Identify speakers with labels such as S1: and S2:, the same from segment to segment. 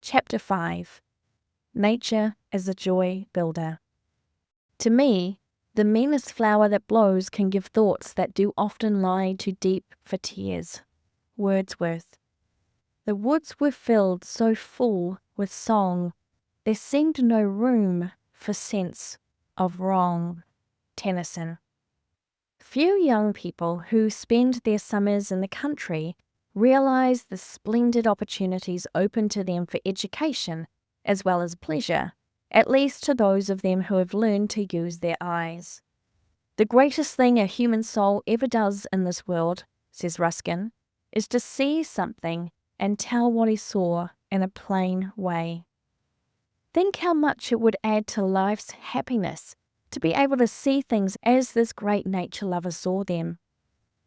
S1: Chapter 5. Nature as a Joy Builder. To me, the meanest flower that blows can give thoughts that do often lie too deep for tears. Wordsworth. The woods were filled so full with song, there seemed no room for sense of wrong. Tennyson. Few young people who spend their summers in the country realize the splendid opportunities open to them for education as well as pleasure, at least to those of them who have learned to use their eyes. The greatest thing a human soul ever does in this world, says Ruskin, is to see something and tell what he saw in a plain way. Think how much it would add to life's happiness to be able to see things as this great nature lover saw them.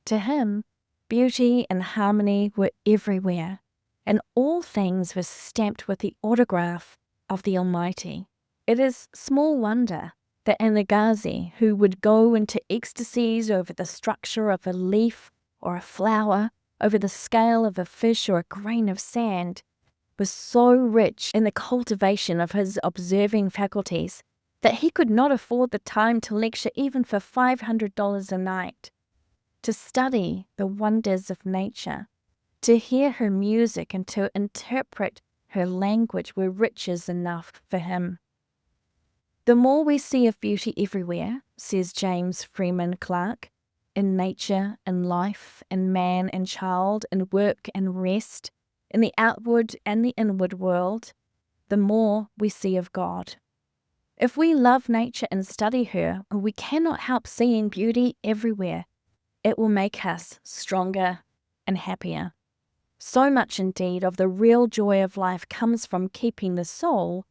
S1: To him, beauty and harmony were everywhere, and all things were stamped with the autograph of the Almighty. It is small wonder that an Agassiz who would go into ecstasies over the structure of a leaf or a flower, over the scale of a fish or a grain of sand, was so rich in the cultivation of his observing faculties that he could not afford the time to lecture even for $500 a night. To study the wonders of nature, to hear her music and to interpret her language were riches enough for him. The more we see of beauty everywhere, says James Freeman Clarke, in nature, in life, in man and child, in work and rest, in the outward and the inward world, the more we see of God. If we love nature and study her, we cannot help seeing beauty everywhere. It will make us stronger and happier. So much indeed of the real joy of life comes from keeping the soul,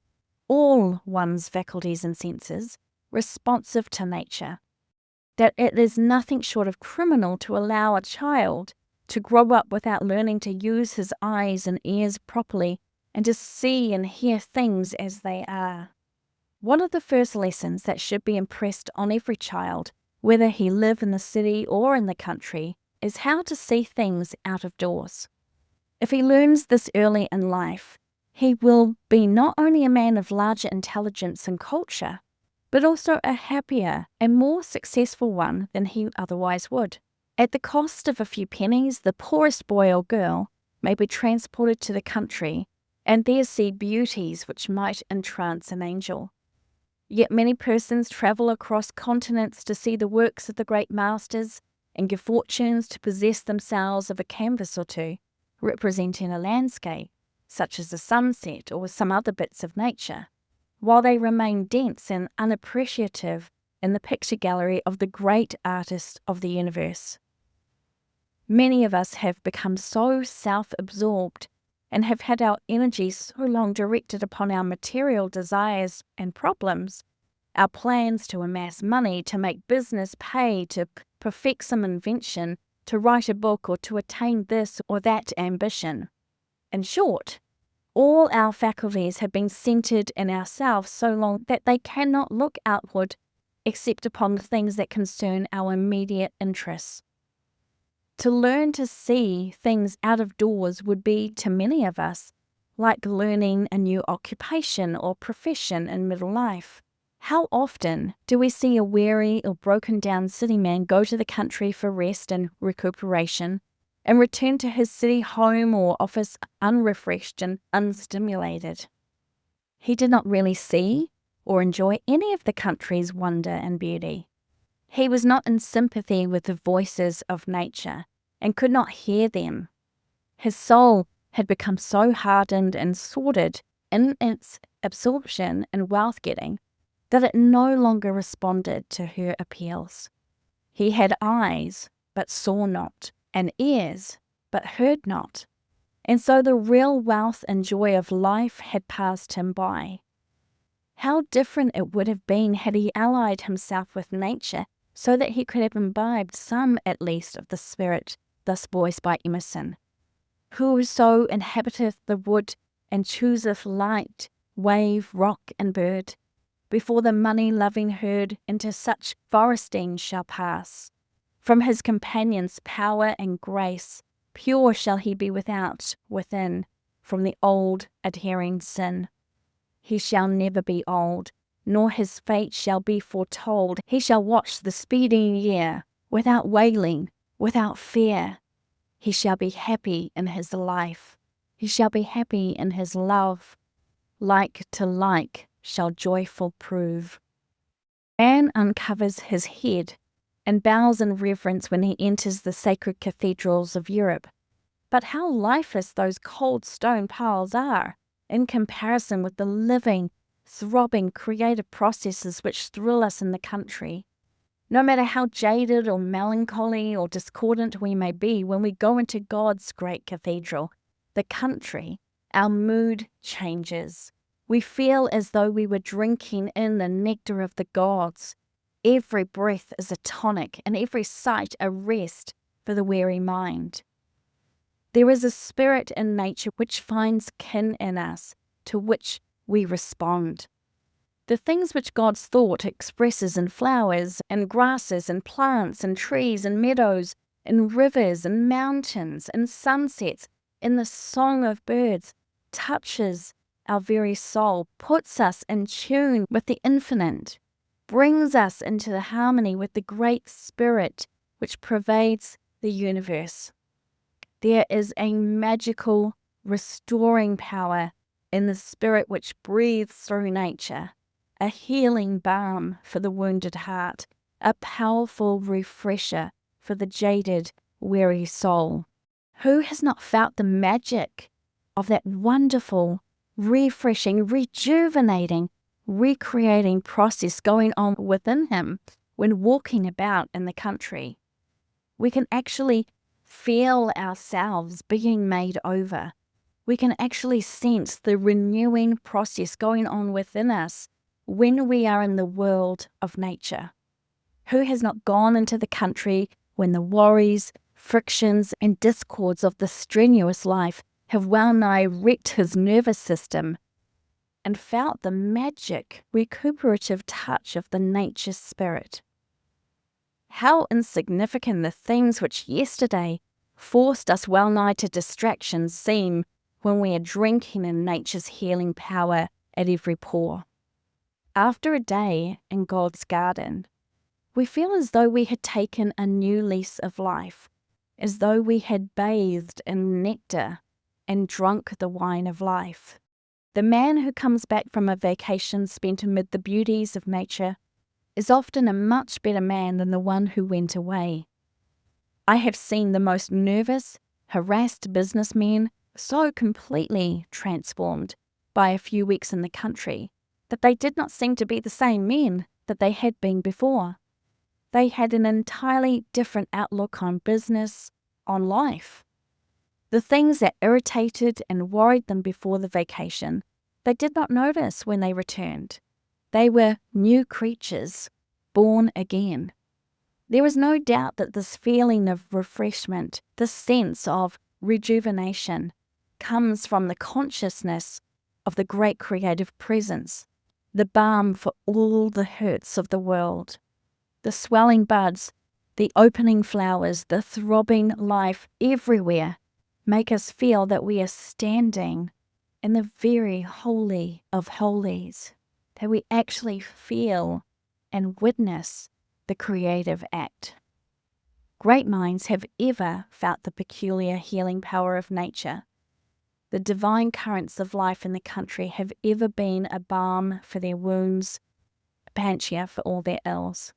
S1: all one's faculties and senses, responsive to nature, that it is nothing short of criminal to allow a child to grow up without learning to use his eyes and ears properly and to see and hear things as they are. One of the first lessons that should be impressed on every child, whether he live in the city or in the country, is how to see things out of doors. If he learns this early in life, he will be not only a man of larger intelligence and culture, but also a happier and more successful one than he otherwise would. At the cost of a few pennies, the poorest boy or girl may be transported to the country and there see beauties which might entrance an angel. Yet many persons travel across continents to see the works of the great masters and give fortunes to possess themselves of a canvas or two, representing a landscape, such as a sunset or some other bits of nature, while they remain dense and unappreciative in the picture gallery of the great artist of the universe. Many of us have become so self-absorbed and have had our energies so long directed upon our material desires and problems, our plans to amass money, to make business pay, to perfect some invention, to write a book, or to attain this or that ambition. In short, all our faculties have been centered in ourselves so long that they cannot look outward except upon the things that concern our immediate interests. To learn to see things out of doors would be, to many of us, like learning a new occupation or profession in middle life. How often do we see a weary or broken down city man go to the country for rest and recuperation and return to his city home or office unrefreshed and unstimulated? He did not really see or enjoy any of the country's wonder and beauty. He was not in sympathy with the voices of nature and could not hear them. His soul had become so hardened and sordid in its absorption and wealth-getting that it no longer responded to her appeals. He had eyes, but saw not, and ears, but heard not. And so the real wealth and joy of life had passed him by. How different it would have been had he allied himself with nature so that he could have imbibed some at least of the spirit thus voiced by Emerson. Whoso inhabiteth the wood and chooseth light, wave, rock, and bird, before the money-loving herd into such foresting shall pass. From his companions' power and grace, pure shall he be without, within, from the old adhering sin. He shall never be old, nor his fate shall be foretold. He shall watch the speeding year, without wailing, without fear. He shall be happy in his life. He shall be happy in his love. Like to like shall joyful prove. Man uncovers his head and bows in reverence when he enters the sacred cathedrals of Europe. But how lifeless those cold stone piles are in comparison with the living, throbbing, creative processes which thrill us in the country. No matter how jaded or melancholy or discordant we may be when we go into God's great cathedral, the country, our mood changes. We feel as though we were drinking in the nectar of the gods. Every breath is a tonic and every sight a rest for the weary mind. There is a spirit in nature which finds kin in us, to which we respond. The things which God's thought expresses in flowers and grasses and plants and trees and meadows, in rivers and mountains and sunsets, in the song of birds, touches our very soul, puts us in tune with the infinite, brings us into the harmony with the great spirit which pervades the universe. There is a magical, restoring power in the spirit which breathes through nature, a healing balm for the wounded heart, a powerful refresher for the jaded, weary soul. Who has not felt the magic of that wonderful, refreshing, rejuvenating, recreating process going on within him when walking about in the country? We can actually feel ourselves being made over. We can actually sense the renewing process going on within us when we are in the world of nature. Who has not gone into the country when the worries, frictions, and discords of the strenuous life have well nigh wrecked his nervous system, and felt the magic, recuperative touch of the nature spirit? How insignificant the things which yesterday forced us well nigh to distraction seem when we are drinking in nature's healing power at every pore. After a day in God's garden, we feel as though we had taken a new lease of life, as though we had bathed in nectar and drunk the wine of life. The man who comes back from a vacation spent amid the beauties of nature is often a much better man than the one who went away. I have seen the most nervous, harassed businessmen so completely transformed by a few weeks in the country that they did not seem to be the same men that they had been before. They had an entirely different outlook on business, on life. The things that irritated and worried them before the vacation, they did not notice when they returned. They were new creatures, born again. There is no doubt that this feeling of refreshment, this sense of rejuvenation, comes from the consciousness of the great creative presence, the balm for all the hurts of the world. The swelling buds, the opening flowers, the throbbing life everywhere make us feel that we are standing in the very holy of holies, that we actually feel and witness the creative act. Great minds have ever felt the peculiar healing power of nature. The divine currents of life in the country have ever been a balm for their wounds, a panacea for all their ills.